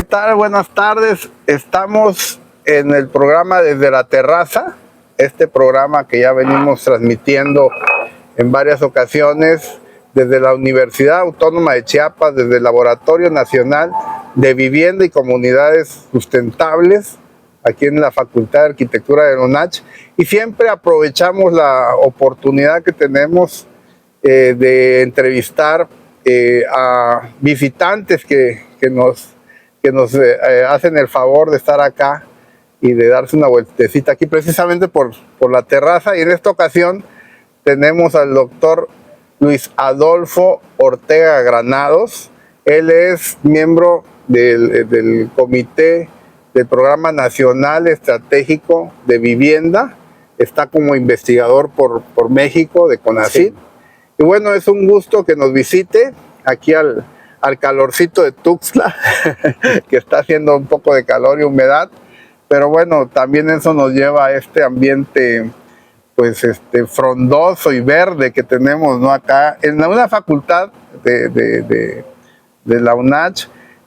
tal? Buenas tardes. Estamos en el programa Desde la Terraza, este programa que ya venimos transmitiendo en varias ocasiones desde la Universidad Autónoma de Chiapas, desde el Laboratorio Nacional de Vivienda y Comunidades Sustentables, aquí en la Facultad de Arquitectura de la UNACH, y siempre aprovechamos la oportunidad que tenemos de entrevistar a visitantes que nos hacen el favor de estar acá y de darse una vueltecita aquí precisamente por la terraza. Y en esta ocasión tenemos al doctor Luis Adolfo Ortega Granados. Él es miembro del comité del Programa Nacional Estratégico de Vivienda, está como investigador por México de CONACYT. Sí. Y bueno, es un gusto que nos visite aquí al calorcito de Tuxtla, que está haciendo un poco de calor y humedad, pero bueno, también eso nos lleva a este ambiente pues frondoso y verde que tenemos, ¿no? Acá en una facultad de la UNACH,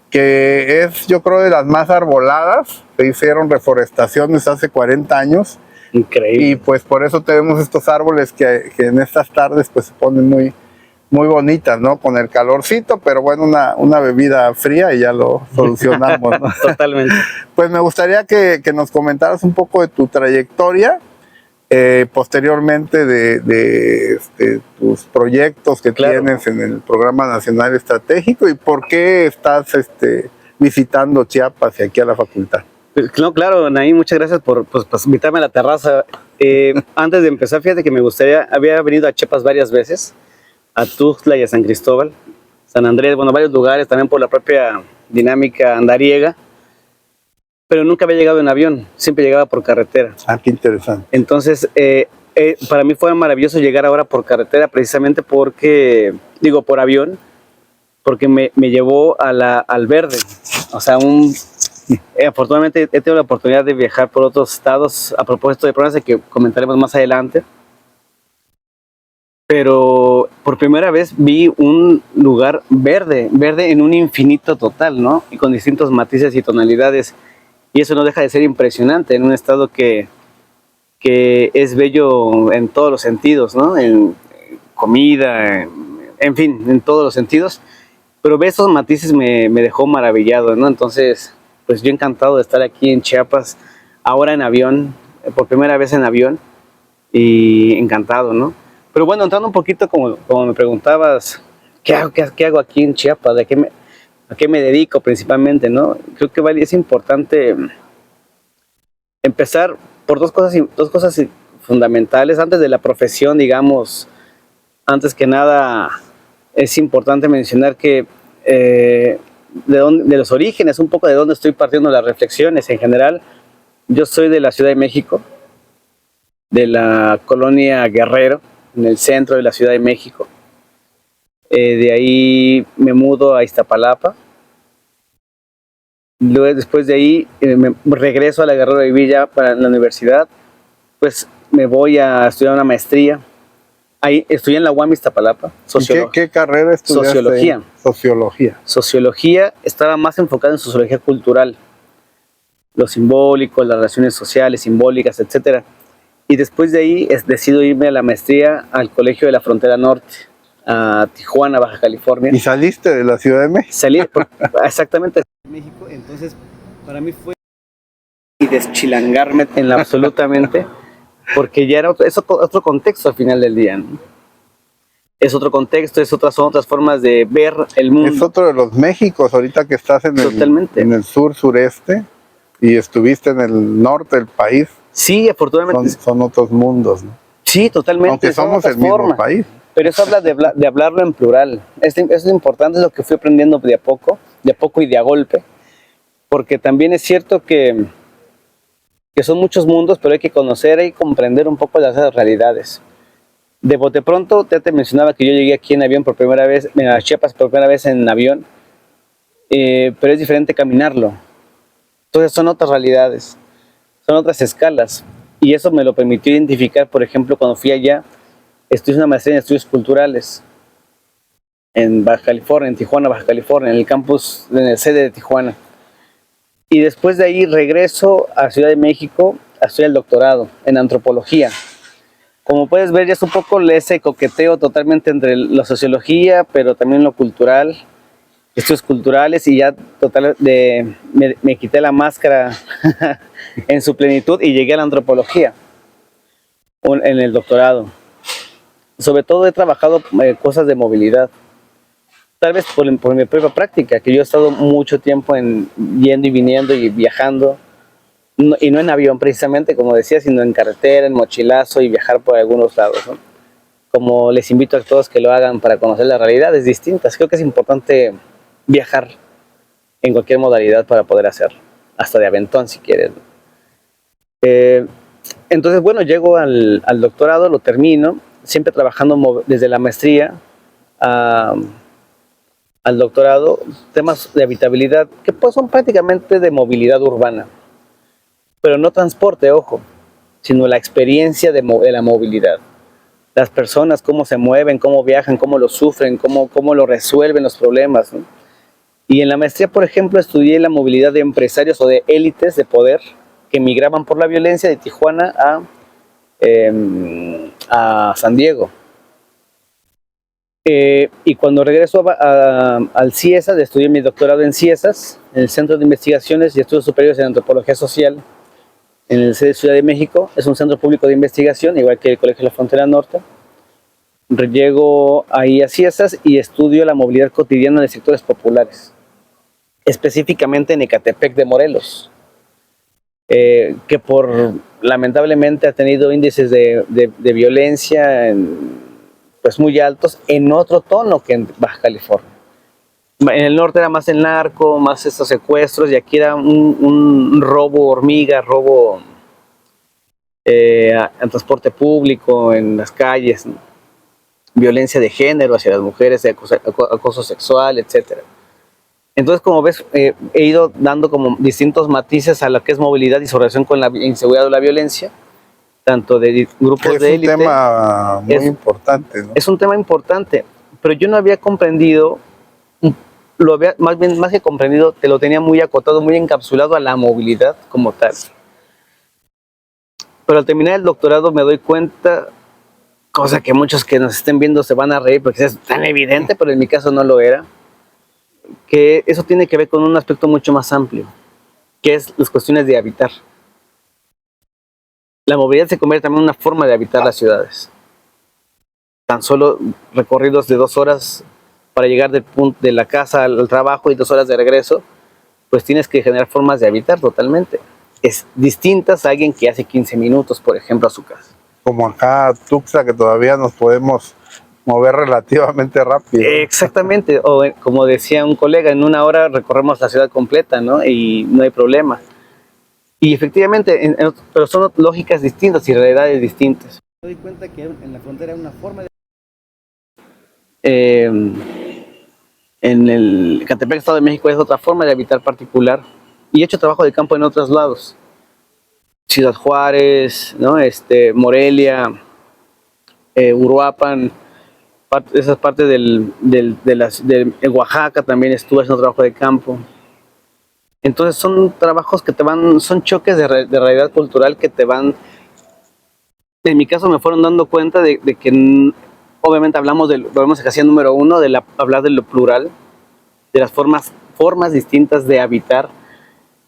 que es, yo creo, de las más arboladas. Se hicieron reforestaciones hace 40 años. Increíble. Y pues por eso tenemos estos árboles que en estas tardes pues se ponen muy bonitas, ¿no? Con el calorcito, pero bueno, una bebida fría y ya lo solucionamos, ¿no? Totalmente. Pues me gustaría que nos comentaras un poco de tu trayectoria, posteriormente de tus proyectos que tienes en el Programa Nacional Estratégico y por qué estás visitando Chiapas y aquí a la facultad. No, claro, Naim, muchas gracias por invitarme a la terraza. Antes de empezar, fíjate que me gustaría, había venido a Chiapas varias veces, a Tuxtla y a San Cristóbal, San Andrés, bueno, varios lugares, también por la propia dinámica andariega, pero nunca había llegado en avión, siempre llegaba por carretera. Ah, qué interesante. Entonces, para mí fue maravilloso llegar ahora por carretera, precisamente porque, digo, por avión, porque me llevó al verde, o sea, afortunadamente he tenido la oportunidad de viajar por otros estados a propósito de programas que comentaremos más adelante, pero por primera vez vi un lugar verde en un infinito total, ¿no? Y con distintos matices y tonalidades, y eso no deja de ser impresionante en un estado que es bello en todos los sentidos, ¿no? En comida, en fin, en todos los sentidos, pero ver esos matices me dejó maravillado, ¿no? Entonces, pues yo encantado de estar aquí en Chiapas, ahora en avión, por primera vez en avión, y encantado, ¿no? Pero bueno, entrando un poquito, como me preguntabas, ¿qué hago aquí en Chiapas? ¿A qué me dedico principalmente, no? Creo que es importante empezar por dos cosas fundamentales. Antes de la profesión, digamos, antes que nada, es importante mencionar que de los orígenes, un poco de dónde estoy partiendo las reflexiones en general. Yo soy de la Ciudad de México, de la colonia Guerrero, en el centro de la Ciudad de México. De ahí me mudo a Iztapalapa. Luego, después de ahí, me regreso a la Guerrero de Villa para la universidad. Pues me voy a estudiar una maestría. Ahí estudié en la UAM Iztapalapa. ¿Qué carrera estudiaste? Sociología. Sociología, estaba más enfocada en sociología cultural, lo simbólico, las relaciones sociales, simbólicas, etc. Y después de ahí decido irme a la maestría al Colegio de la Frontera Norte, a Tijuana, Baja California. ¿Y saliste de la Ciudad de México? Salí, exactamente, de México. Entonces, para mí fue deschilangarme absolutamente, porque ya es otro contexto al final del día, ¿no? Es otro contexto, son otras formas de ver el mundo. Es otro de los Méxicos, ahorita que estás en el sureste y estuviste en el norte del país. Sí, afortunadamente. Son otros mundos, ¿no? Sí, totalmente. Aunque somos el mismo país. Pero eso habla de hablarlo en plural. Eso es importante, es lo que fui aprendiendo de a poco y de a golpe. Porque también es cierto que son muchos mundos, pero hay que conocer y comprender un poco las realidades. De bote pronto, ya te mencionaba que yo llegué aquí en avión por primera vez, a Chiapas por primera vez en avión, pero es diferente caminarlo. Entonces son otras realidades, son otras escalas, y eso me lo permitió identificar, por ejemplo, cuando fui allá, estudié una maestría en estudios culturales en Baja California, en Tijuana, Baja California, en el campus, en el sede de Tijuana. Y después de ahí regreso a Ciudad de México a estudiar el doctorado en antropología. Como puedes ver, ya es un poco ese coqueteo totalmente entre la sociología, pero también lo cultural, estudios culturales, y ya me quité la máscara en su plenitud y llegué a la antropología en el doctorado. Sobre todo he trabajado cosas de movilidad, tal vez por mi propia práctica, que yo he estado mucho tiempo yendo y viniendo y viajando, y no en avión precisamente, como decía, sino en carretera, en mochilazo y viajar por algunos lados, ¿no? Como les invito a todos que lo hagan para conocer las realidades distintas. Creo que es importante viajar en cualquier modalidad para poder hacerlo, hasta de aventón si quieres, ¿no? Entonces, bueno, llego al doctorado, lo termino, siempre trabajando desde la maestría al doctorado, temas de habitabilidad, que pues son prácticamente de movilidad urbana, pero no transporte, ojo, sino la experiencia de la movilidad. Las personas, cómo se mueven, cómo viajan, cómo lo sufren, cómo lo resuelven los problemas, ¿no? Y en la maestría, por ejemplo, estudié la movilidad de empresarios o de élites de poder que migraban por la violencia de Tijuana a San Diego. Y cuando regreso al CIESAS, estudié mi doctorado en CIESAS, en el Centro de Investigaciones y Estudios Superiores en Antropología Social, en el sede de Ciudad de México. Es un centro público de investigación, igual que el Colegio de la Frontera Norte. Llego ahí a CIESAS y estudio la movilidad cotidiana de sectores populares, específicamente en Ecatepec de Morelos, que lamentablemente ha tenido índices de violencia pues muy altos, en otro tono que en Baja California. En el norte era más el narco, más estos secuestros, y aquí era un robo hormiga, robo en transporte público, en las calles, ¿no? Violencia de género hacia las mujeres, acoso sexual, etc. Entonces, como ves, he ido dando como distintos matices a lo que es movilidad y su relación con la inseguridad o la violencia, tanto de grupos de élite. Es un tema muy importante, ¿no? Es un tema importante, pero yo no había comprendido, más que comprendido, te lo tenía muy acotado, muy encapsulado a la movilidad como tal. Pero al terminar el doctorado me doy cuenta, cosa que muchos que nos estén viendo se van a reír porque es tan evidente, pero en mi caso no lo era, que eso tiene que ver con un aspecto mucho más amplio, que es las cuestiones de habitar. La movilidad se convierte también en una forma de habitar las ciudades. Tan solo recorridos de 2 horas para llegar de la casa al trabajo y 2 horas de regreso, pues tienes que generar formas de habitar totalmente. Es distintas a alguien que hace 15 minutos, por ejemplo, a su casa. Como acá Tuxtla, que todavía nos podemos mover relativamente rápido. Exactamente, o como decía un colega, en 1 hora recorremos la ciudad completa, ¿no? Y no hay problema. Y efectivamente, pero son lógicas distintas y realidades distintas. Me doy cuenta que en la frontera hay una forma de... en el Ecatepec, Estado de México, es otra forma de habitar particular. Y he hecho trabajo de campo en otros lados. Ciudad Juárez, ¿no? Morelia, Uruapan, esas partes de Oaxaca también estuve haciendo trabajo de campo. Entonces son trabajos que son choques de realidad cultural que te van, en mi caso me fueron dando cuenta de que obviamente volvemos a casilla número 1, hablar de lo plural, de las formas distintas de habitar,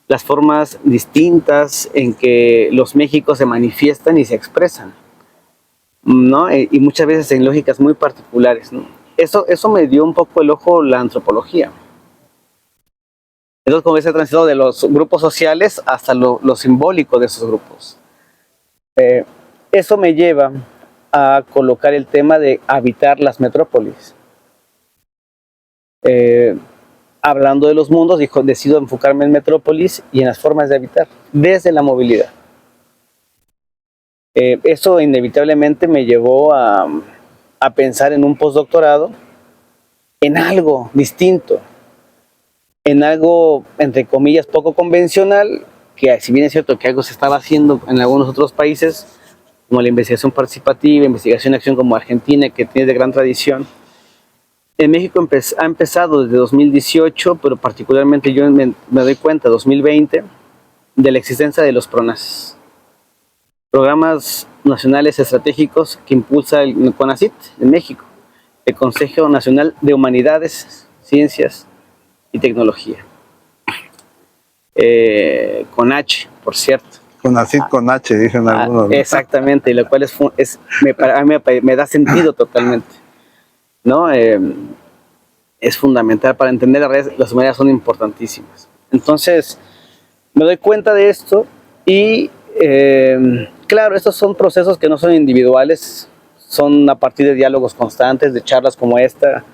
las formas distintas en que los Méxicos se manifiestan y se expresan, ¿no? Y muchas veces en lógicas muy particulares, ¿no? Eso me dio un poco el ojo la antropología. Entonces, como ves, he transitado de los grupos sociales hasta lo simbólico de esos grupos. Eso me lleva a colocar el tema de habitar las metrópolis. Hablando de los mundos, decido enfocarme en metrópolis y en las formas de habitar, desde la movilidad. Eso inevitablemente me llevó a pensar en un postdoctorado, en algo distinto, en algo, entre comillas, poco convencional, que si bien es cierto que algo se estaba haciendo en algunos otros países, como la investigación participativa, investigación y acción como Argentina, que tiene de gran tradición, En México ha empezado desde 2018, pero particularmente yo me doy cuenta, 2020, de la existencia de los PRONACES, programas nacionales estratégicos que impulsa el CONACYT en México, el Consejo Nacional de Humanidades, Ciencias y Tecnología. Con H, por cierto. CONACYT con H, dicen algunos, ¿no? Exactamente, y lo cual a mí me da sentido totalmente, ¿no? Es fundamental para entender las humanidades, son importantísimas. Entonces, me doy cuenta de esto y, claro, estos son procesos que no son individuales, son a partir de diálogos constantes, de charlas como esta,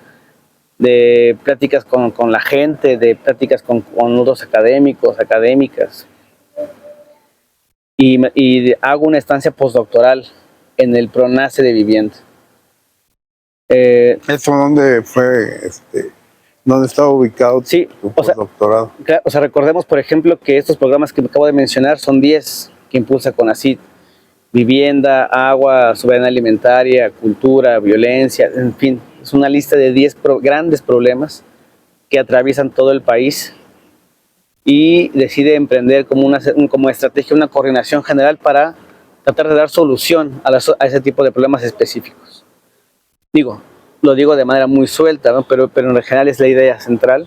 de pláticas con la gente, de pláticas con otros académicos, académicas. Y hago una estancia postdoctoral en el PRONACE de vivienda. ¿Eso dónde fue, dónde estaba ubicado Sí, tu postdoctorado? O sea, recordemos, por ejemplo, que estos programas que acabo de mencionar son 10 que impulsa CONACYT: vivienda, agua, soberanía alimentaria, cultura, violencia, en fin, es una lista de 10 grandes problemas que atraviesan todo el país, y decide emprender como estrategia una coordinación general para tratar de dar solución a ese tipo de problemas específicos. Lo digo de manera muy suelta, ¿no? pero en general es la idea central.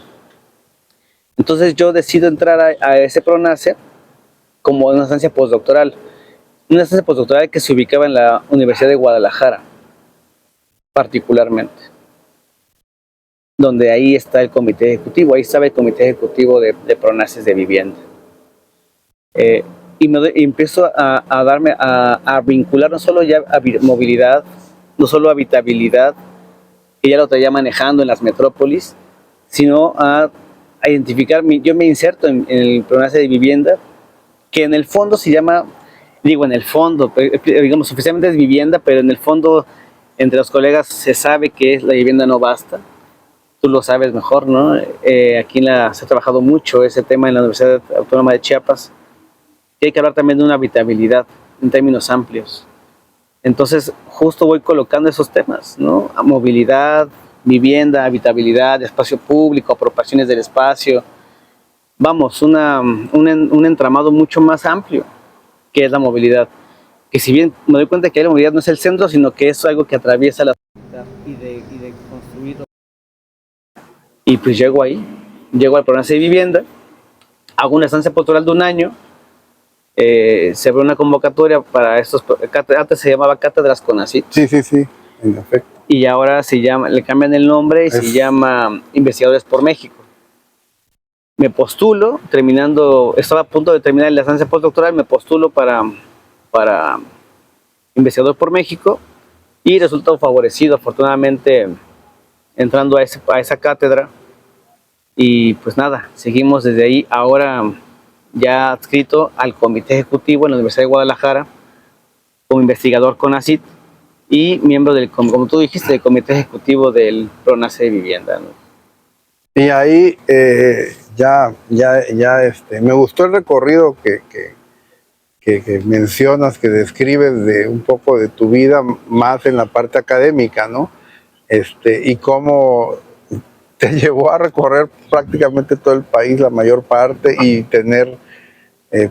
Entonces yo decido entrar a ese PRONACE como una estancia postdoctoral. Una estancia postdoctoral que se ubicaba en la Universidad de Guadalajara, particularmente, donde ahí está el comité ejecutivo, ahí estaba el comité ejecutivo de PRONACES de vivienda. Y empiezo a vincular no solo ya a movilidad, no solo a habitabilidad, que ya lo traía manejando en las metrópolis, sino a identificar, yo me inserto en el PRONACE de vivienda, que en el fondo se llama, digamos, oficialmente es vivienda, pero en el fondo entre los colegas se sabe que la vivienda no basta. Tú lo sabes mejor, ¿no? Aquí se ha trabajado mucho ese tema en la Universidad Autónoma de Chiapas, que hay que hablar también de una habitabilidad en términos amplios. Entonces, justo voy colocando esos temas, ¿no? Movilidad, vivienda, habitabilidad, espacio público, apropiaciones del espacio. Vamos, un entramado mucho más amplio que es la movilidad. Que si bien me doy cuenta que la movilidad no es el centro, sino que es algo que atraviesa la sociedad y de construirlo. Y pues llego al programa de vivienda, hago una estancia postdoctoral de un año, se abre una convocatoria para estos, antes se llamaba Cátedras CONACYT. Sí, en efecto. Y ahora le cambian el nombre y se llama Investigadores por México. Me postulo, estaba a punto de terminar la estancia postdoctoral, me postulo para Investigador por México y resulto favorecido, afortunadamente, entrando a esa cátedra. Y pues nada, seguimos desde ahí, ahora ya adscrito al comité ejecutivo en la Universidad de Guadalajara como investigador CONACYT y miembro como tú dijiste, del comité ejecutivo del PRONACE de vivienda, ¿no? Y ahí me gustó el recorrido que mencionas, que describes de un poco de tu vida más en la parte académica, ¿no? Y cómo te llevó a recorrer prácticamente todo el país, la mayor parte, y tener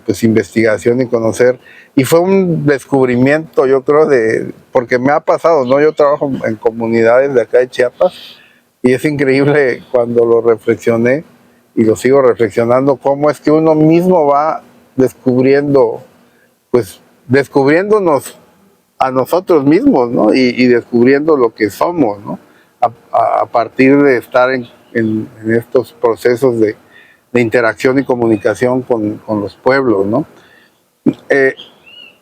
pues investigación y conocer. Y fue un descubrimiento, yo creo, porque me ha pasado, ¿no? Yo trabajo en comunidades de acá de Chiapas y es increíble cuando lo reflexioné y lo sigo reflexionando, cómo es que uno mismo va descubriéndonos a nosotros mismos, ¿no? Y descubriendo lo que somos, ¿no? A partir de estar en estos procesos de interacción y comunicación con los pueblos, ¿no?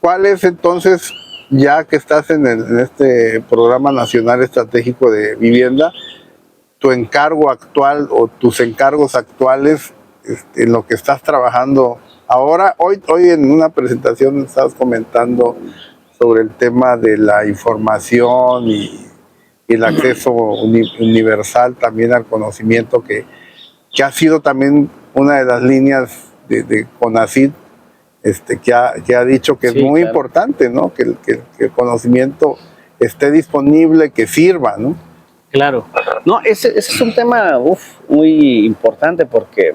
¿Cuál es entonces, ya que estás en este Programa Nacional Estratégico de Vivienda, tu encargo actual o tus encargos actuales en lo que estás trabajando ahora? Hoy en una presentación estabas comentando sobre el tema de la información y el acceso universal también al conocimiento, que ha sido también una de las líneas de CONACYT, que ha dicho que es muy importante, ¿no? Que el conocimiento esté disponible, que sirva, ¿no? Claro. No, ese es un tema muy importante porque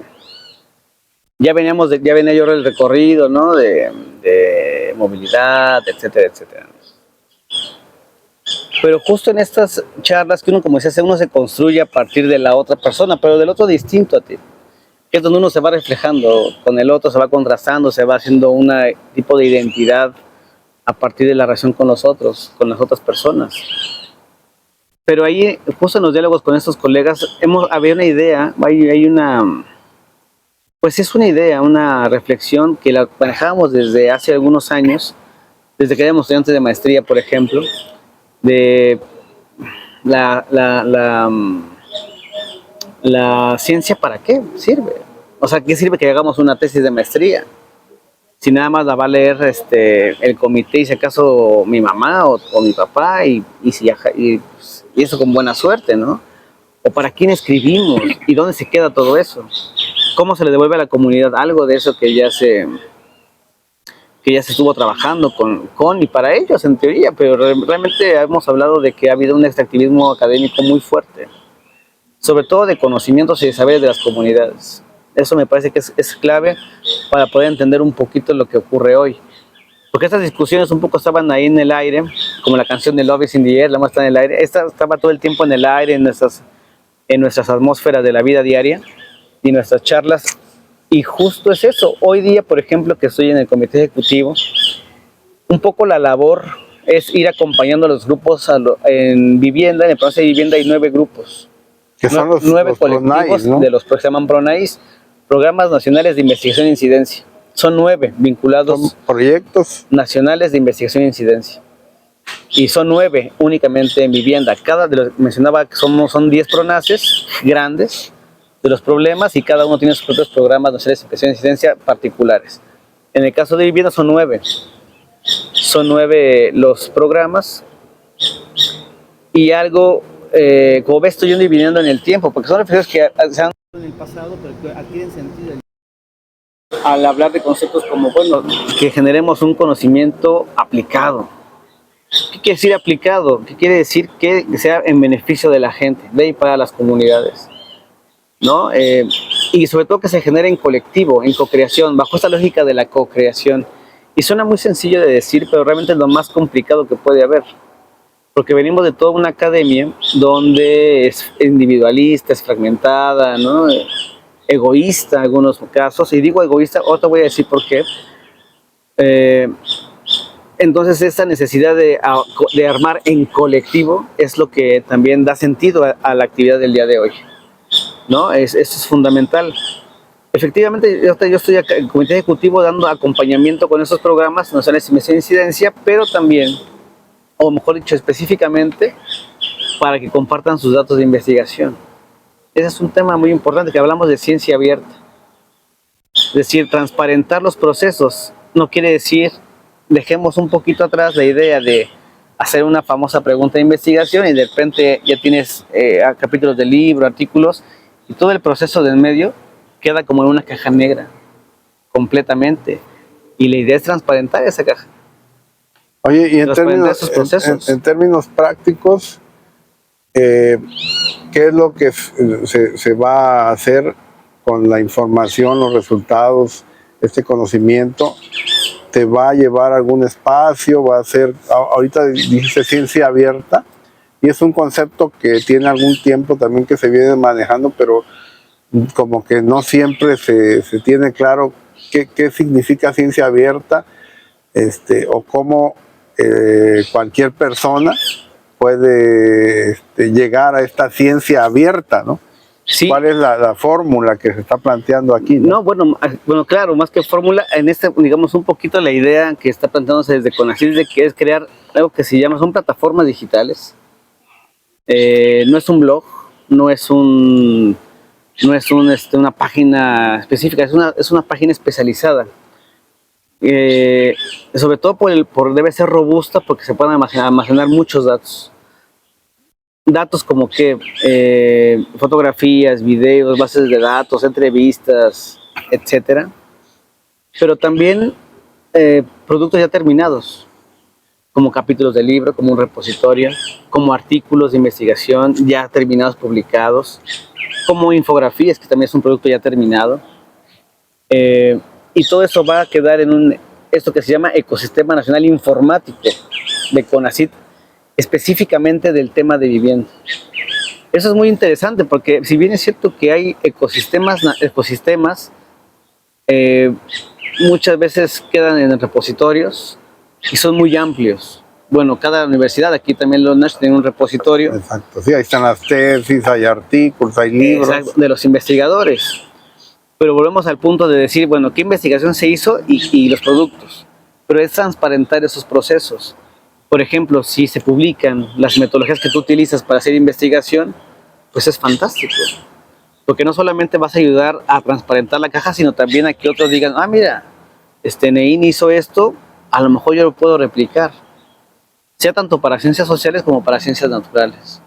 ya venía yo el recorrido, ¿no? De movilidad, etcétera, etcétera. Pero justo en estas charlas que uno, como decía, uno se construye a partir de la otra persona, pero del otro distinto a ti, que es donde uno se va reflejando con el otro, se va contrastando, se va haciendo un tipo de identidad a partir de la relación con los otros, con las otras personas. Pero ahí, justo en los diálogos con estos colegas, había una idea, hay una, pues es una idea, una reflexión que la manejábamos desde hace algunos años, desde que éramos estudiantes de maestría, por ejemplo, de la, la, la, la ciencia para qué sirve. O sea, ¿qué sirve que hagamos una tesis de maestría? Si nada más la va a leer el comité y si acaso mi mamá o mi papá y eso con buena suerte, ¿no? ¿O para quién escribimos? ¿Y dónde se queda todo eso? ¿Cómo se le devuelve a la comunidad algo de eso que ya se estuvo trabajando con y para ellos en teoría? Pero realmente hemos hablado de que ha habido un extractivismo académico muy fuerte, sobre todo de conocimientos y de saberes de las comunidades. Eso me parece que es clave para poder entender un poquito lo que ocurre hoy. Porque estas discusiones un poco estaban ahí en el aire, como la canción de Love is in the Air, la muestra en el aire. Esta estaba todo el tiempo en el aire, en nuestras atmósferas de la vida diaria y nuestras charlas. Y justo es eso. Hoy día, por ejemplo, que estoy en el comité ejecutivo, un poco la labor es ir acompañando a los grupos en vivienda. En el proceso de vivienda hay 9 grupos. Que son los 9 colectivos PRONAIs, ¿no? de los que se llaman PRONAIs, Programas Nacionales de Investigación e Incidencia. Son 9 vinculados. Son proyectos Nacionales de Investigación e Incidencia. Y son 9 únicamente en vivienda. Cada de los mencionaba que son 10 PRONACES grandes de los problemas y cada uno tiene sus propios programas nacionales de investigación e incidencia particulares. En el caso de vivienda son 9. Son 9 los programas y algo, como ves, estoy yendo dividiendo en el tiempo, porque son reflexiones que se han dado en el pasado, pero que adquieren sentido al hablar de conceptos como, bueno, que generemos un conocimiento aplicado. ¿Qué quiere decir aplicado? ¿Qué quiere decir que sea en beneficio de la gente, de y para las comunidades? ¿No? Y sobre todo que se genere en colectivo, en co-creación, bajo esta lógica de la co-creación. Y suena muy sencillo de decir, pero realmente es lo más complicado que puede haber. Porque venimos de toda una academia donde es individualista, es fragmentada, ¿no? Egoísta en algunos casos. Y digo egoísta, ahora voy a decir por qué. Entonces esta necesidad de armar en colectivo es lo que también da sentido a la actividad del día de hoy, ¿no? Eso es fundamental. Efectivamente, yo estoy acá en el comité ejecutivo dando acompañamiento con esos programas nacionales de incidencia, pero también, o mejor dicho, específicamente, para que compartan sus datos de investigación. Ese es un tema muy importante, que hablamos de ciencia abierta. Es decir, transparentar los procesos no quiere decir dejemos un poquito atrás la idea de hacer una famosa pregunta de investigación y de repente ya tienes capítulos de libro, artículos, y todo el proceso del medio queda como en una caja negra, completamente. Y la idea es transparentar esa caja. Oye, y en términos prácticos, ¿qué es lo que se va a hacer con la información, los resultados, este conocimiento? ¿Te va a llevar a algún espacio? ¿Va a ser, ahorita dice ciencia abierta, y es un concepto que tiene algún tiempo también que se viene manejando, pero como que no siempre se tiene claro qué significa ciencia abierta, o cómo cualquier persona puede llegar a esta ciencia abierta, ¿no? Sí. ¿Cuál es la fórmula que se está planteando aquí, ¿no? No, bueno, claro, más que fórmula, en digamos, un poquito la idea que está planteándose desde CONACYT de que es crear algo que se llama, son plataformas digitales. No es un blog, no es una página específica, es una página especializada. Sobre todo debe ser robusta porque se pueden almacenar muchos datos. Datos como que fotografías, videos, bases de datos, entrevistas, etcétera. Pero también productos ya terminados. como capítulos de libro, como un repositorio, como artículos de investigación ya terminados, publicados, como infografías, que también es un producto ya terminado. Y todo eso va a quedar en esto que se llama Ecosistema Nacional Informático de CONACYT, específicamente del tema de vivienda. Eso es muy interesante porque si bien es cierto que hay ecosistemas muchas veces quedan en repositorios y son muy amplios. Bueno, cada universidad, aquí también los Nash tienen un repositorio. Exacto, sí, ahí están las tesis, hay artículos, hay libros. Exacto, de los investigadores. Pero volvemos al punto de decir, bueno, ¿qué investigación se hizo y los productos? Pero es transparentar esos procesos. Por ejemplo, si se publican las metodologías que tú utilizas para hacer investigación, pues es fantástico. Porque no solamente vas a ayudar a transparentar la caja, sino también a que otros digan, ah, mira, Nein hizo esto, a lo mejor yo lo puedo replicar. Sea tanto para ciencias sociales como para ciencias naturales.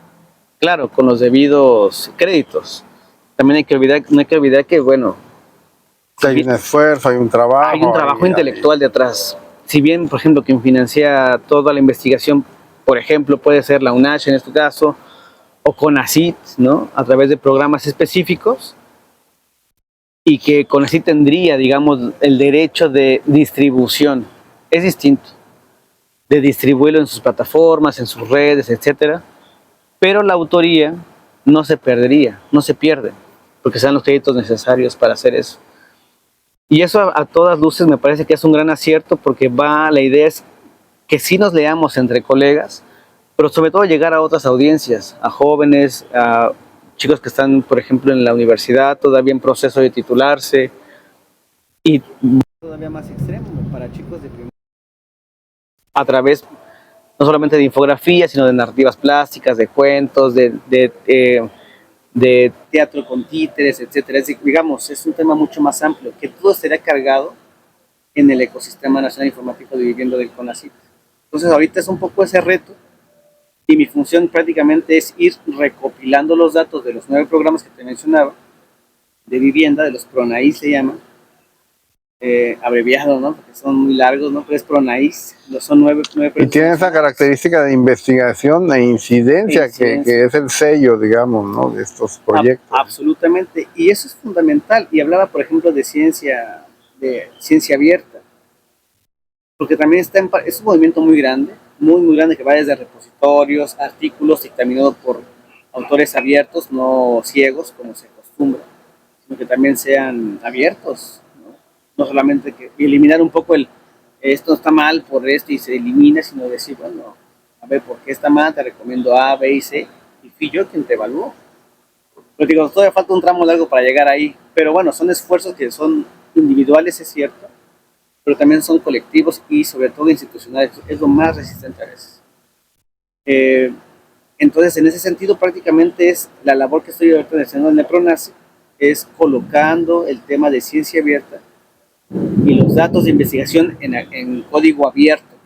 Claro, con los debidos créditos. También no hay que olvidar que, bueno, hay un esfuerzo, hay un trabajo. Hay un trabajo intelectual detrás. Si bien, por ejemplo, quien financia toda la investigación, por ejemplo, puede ser la UNACH en este caso, o CONACYT, ¿no? A través de programas específicos, y que CONACYT tendría, digamos, el derecho de distribución. Es distinto, de distribuirlo en sus plataformas, en sus redes, etcétera, pero la autoría no se perdería, no se pierde, porque sean los créditos necesarios para hacer eso. Y eso a todas luces me parece que es un gran acierto, porque la idea es que sí nos leamos entre colegas, pero sobre todo llegar a otras audiencias, a jóvenes, a chicos que están, por ejemplo, en la universidad, todavía en proceso de titularse, y todavía más extremo, para chicos de primaria, a través no solamente de infografías, sino de narrativas plásticas, de cuentos, de teatro con títeres, etcétera. Es decir, digamos, es un tema mucho más amplio, que todo será cargado en el Ecosistema Nacional Informático de Vivienda del CONACYT. Entonces, ahorita es un poco ese reto, y mi función prácticamente es ir recopilando los datos de los 9 programas que te mencionaba, de vivienda, de los PRONAIS se llaman, abreviado, ¿no? Porque son muy largos, ¿no? Pero es PRONAIS, son 9 y tiene esa característica de investigación e incidencia, que es el sello, digamos, ¿no? De estos proyectos. Absolutamente, y eso es fundamental. Y hablaba, por ejemplo, de ciencia abierta, porque también es un movimiento muy grande, muy grande, que va desde repositorios, artículos dictaminados por autores abiertos, no ciegos, como se acostumbra, sino que también sean abiertos, no solamente que eliminar un poco esto está mal por esto y se elimina, sino decir, bueno, a ver, ¿por qué está mal? Te recomiendo A, B y C, y fui yo quien te evaluó. Pero digo, todavía falta un tramo largo para llegar ahí, pero bueno, son esfuerzos que son individuales, es cierto, pero también son colectivos y sobre todo institucionales, es lo más resistente a veces. Entonces, en ese sentido, prácticamente es la labor que estoy ahorita haciendo en el PRONACYT, es colocando el tema de ciencia abierta y los datos de investigación en código abierto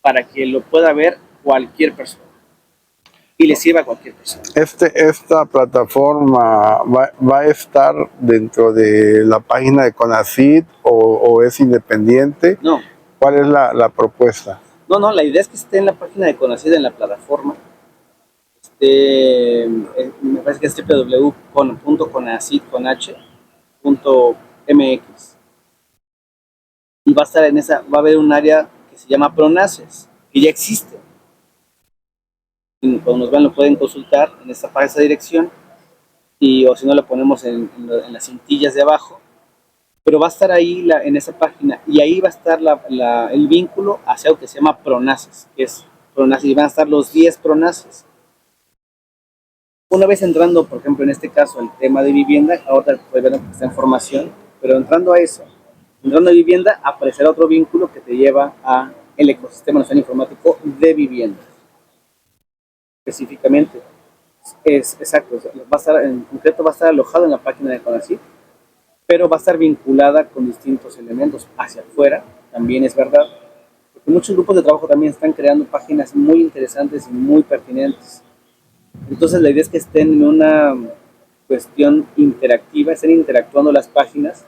para que lo pueda ver cualquier persona y le sirva a cualquier persona. Esta plataforma va a estar dentro de la página de CONACYT o es independiente. No. ¿Cuál es la propuesta? No, la idea es que esté en la página de CONACYT, en la plataforma. Me parece que es www.conacit.mx. Y va a estar va a haber un área que se llama PRONACES, que ya existe. Y cuando nos vean lo pueden consultar en esa dirección, o si no lo ponemos en las cintillas de abajo, pero va a estar ahí en esa página, y ahí va a estar el vínculo hacia lo que se llama PRONACES, que es PRONACES, y van a estar los 10 PRONACES. Una vez entrando, por ejemplo, en este caso, el tema de vivienda, ahora puede ver que está en formación, pero entrando a eso, entrando a vivienda, aparecerá otro vínculo que te lleva a el Ecosistema Nacional Informático de Vivienda. Específicamente, es exacto, en concreto va a estar alojado en la página de CONACYT, pero va a estar vinculada con distintos elementos hacia afuera, también es verdad, porque muchos grupos de trabajo también están creando páginas muy interesantes y muy pertinentes. Entonces la idea es que estén en una cuestión interactiva, estén interactuando las páginas,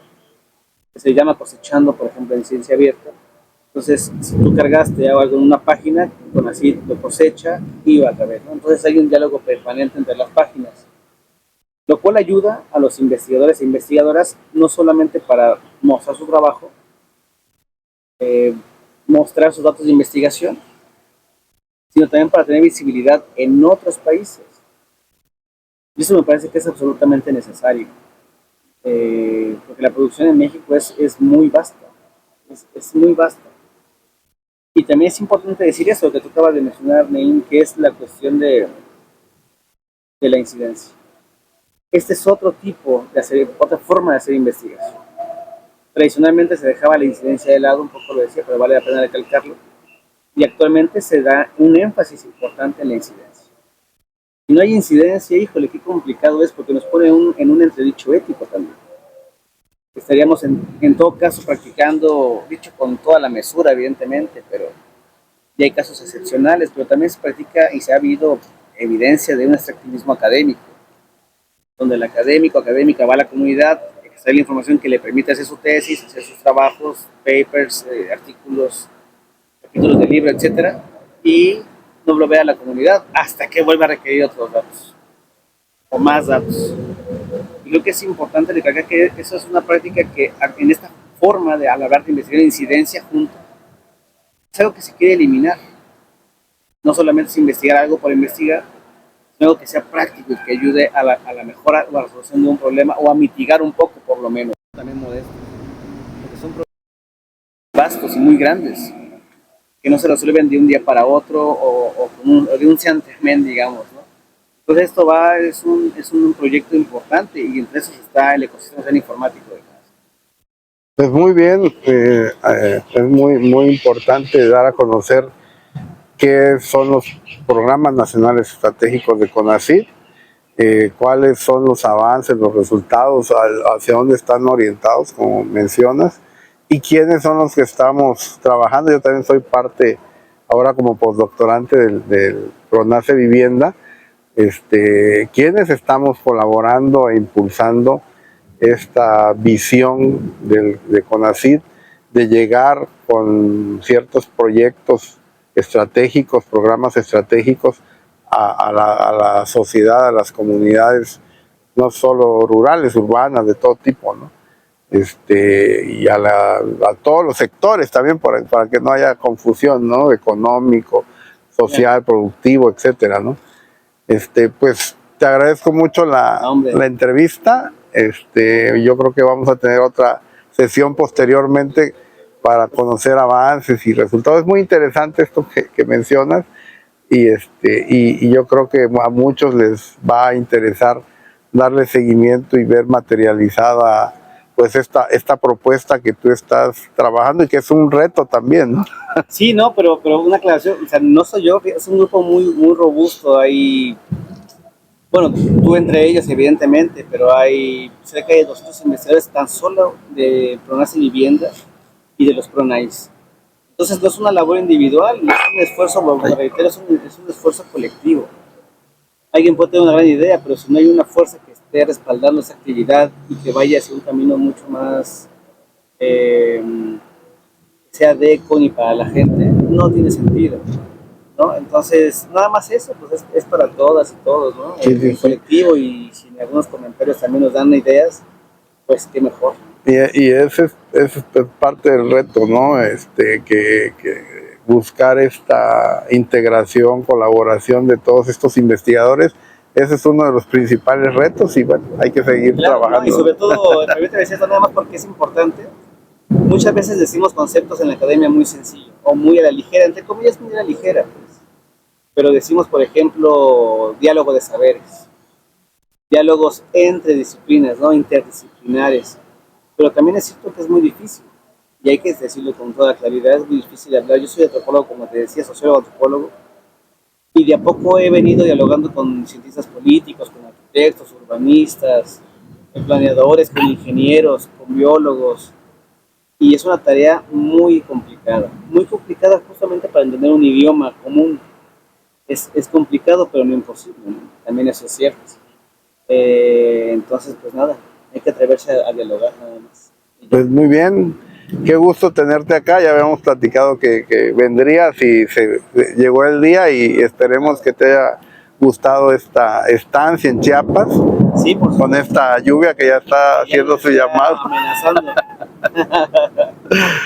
que se llama cosechando, por ejemplo, en ciencia abierta, Entonces, si tú cargaste algo en una página, con así lo cosecha y va a través, ¿no? Entonces hay un diálogo permanente entre las páginas, lo cual ayuda a los investigadores e investigadoras no solamente para mostrar su trabajo, eh, mostrar sus datos de investigación, sino también para tener visibilidad en otros países. Y eso me parece que es absolutamente necesario, porque la producción en México es muy vasta, es muy vasta. Y también es importante decir eso que tú acabas de mencionar, Nein, que es la cuestión de la incidencia. Este es otro tipo de hacer, otra forma de hacer investigación. Tradicionalmente se dejaba la incidencia de lado, un poco lo decía, pero vale la pena recalcarlo. Y actualmente se da un énfasis importante en la incidencia. Si no hay incidencia, híjole, qué complicado es, porque nos pone en un entredicho ético también. Estaríamos en todo caso practicando, dicho con toda la mesura, evidentemente, pero ya hay casos excepcionales, pero también se practica y se ha habido evidencia de un extractivismo académico, donde el académico, académica va a la comunidad, extrae la información que le permite hacer su tesis, hacer sus trabajos, papers, artículos, capítulos de libro, etcétera, y no lo ve a la comunidad hasta que vuelva a requerir otros datos o más datos. Y creo que es importante recalcar que eso es una práctica que en esta forma de al hablar de investigar incidencia junto, es algo que se quiere eliminar. No solamente es investigar algo por investigar, sino algo que sea práctico y que ayude a la mejora o a la resolución de un problema o a mitigar un poco por lo menos. También modestos, porque son problemas vastos y muy grandes, que no se resuelven de un día para otro o de un santiamén, digamos, ¿no? Entonces esto es un proyecto importante y entre esos está el ecosistema informático. Pues muy bien, es muy importante dar a conocer qué son los programas nacionales estratégicos de CONACYT, cuáles son los avances, los resultados, hacia dónde están orientados, como mencionas, y quiénes son los que estamos trabajando. Yo también soy parte, ahora como postdoctorante del PRONACE Vivienda, quienes estamos colaborando e impulsando esta visión de CONACYT de llegar con ciertos proyectos estratégicos, programas estratégicos a la sociedad, a las comunidades, no solo rurales, urbanas, de todo tipo, ¿no? Y a todos los sectores también, para que no haya confusión, ¿no? Económico, social, productivo, etcétera, ¿no? Pues te agradezco mucho la entrevista. Yo creo que vamos a tener otra sesión posteriormente para conocer avances y resultados. Es muy interesante esto que mencionas y yo creo que a muchos les va a interesar darle seguimiento y ver materializada pues esta propuesta que tú estás trabajando y que es un reto también, ¿no? Sí, no, pero una aclaración, o sea, no soy yo, es un grupo muy robusto, hay, bueno, tú entre ellos evidentemente, pero hay cerca de 200 investigadores tan solo de PRONACE Vivienda y de los PRONAIS. Entonces no es una labor individual, es un esfuerzo, lo reitero, es un esfuerzo colectivo. Alguien puede tener una gran idea, pero si no hay una fuerza que esté respaldando esa actividad y que vaya hacia un camino mucho más eh, sea de eco ni para la gente, no tiene sentido, ¿no? Entonces, nada más eso, pues es para todas y todos, ¿no? Sí, sí, El colectivo, y si en algunos comentarios también nos dan ideas, pues qué mejor. Y ese es parte del reto, ¿no? Que buscar esta integración, colaboración de todos estos investigadores, ese es uno de los principales retos y bueno, hay que seguir trabajando. ¿No? Y sobre todo, permíteme decir esto nada más porque es importante. Muchas veces decimos conceptos en la academia muy sencillos o muy a la ligera, entre comillas muy a la ligera, pues. Pero decimos, por ejemplo, diálogo de saberes, diálogos entre disciplinas, ¿no? Interdisciplinares. Pero también es cierto que es muy difícil, y hay que decirlo con toda claridad, es muy difícil de hablar. Yo soy antropólogo, como te decía, sociólogo antropólogo, y de a poco he venido dialogando con cientistas políticos, con arquitectos, urbanistas, con planeadores, con ingenieros, con biólogos, y es una tarea muy complicada justamente para entender un idioma común. Es complicado, pero no imposible, ¿no? También eso es cierto. Entonces, pues nada, hay que atreverse a dialogar nada más. Pues muy bien, Qué gusto tenerte acá, ya habíamos platicado que vendrías y llegó el día y esperemos que te haya gustado esta estancia en Chiapas. Sí, por supuesto. Con esta lluvia que ya está haciendo su llamado. Amenazando.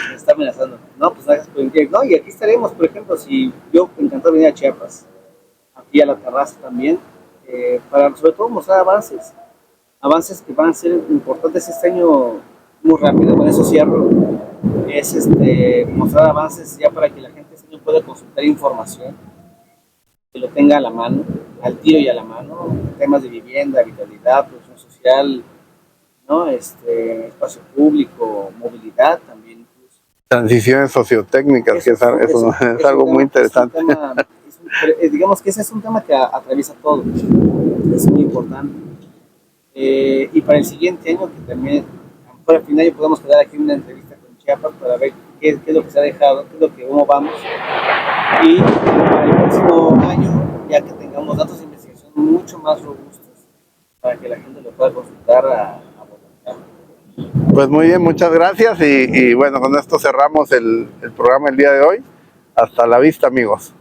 Me está amenazando. No, pues gracias por venir. No, y aquí estaremos, por ejemplo, si yo encantado de venir a Chiapas, aquí a la terraza también, para sobre todo mostrar avances que van a ser importantes este año muy rápido. Con eso cierro. Es mostrar avances ya para que la gente este año pueda consultar información, que lo tenga a la mano, al tiro y a la mano, temas de vivienda, habitabilidad, producción social, ¿no? Espacio público, movilidad también incluso. Transiciones sociotécnicas, que es algo muy interesante. Digamos que ese es un tema que atraviesa todo, es muy importante. Y para el siguiente año, que también, para el final, ya podemos quedar aquí en una entrevista con Chiapas para ver qué es lo que se ha dejado, qué es lo que, cómo vamos. Y para el próximo año, ya que tengamos datos de investigación mucho más robustos, para que la gente lo pueda consultar a voluntad. Pues muy bien, muchas gracias y bueno, con esto cerramos el programa el día de hoy. Hasta la vista, amigos.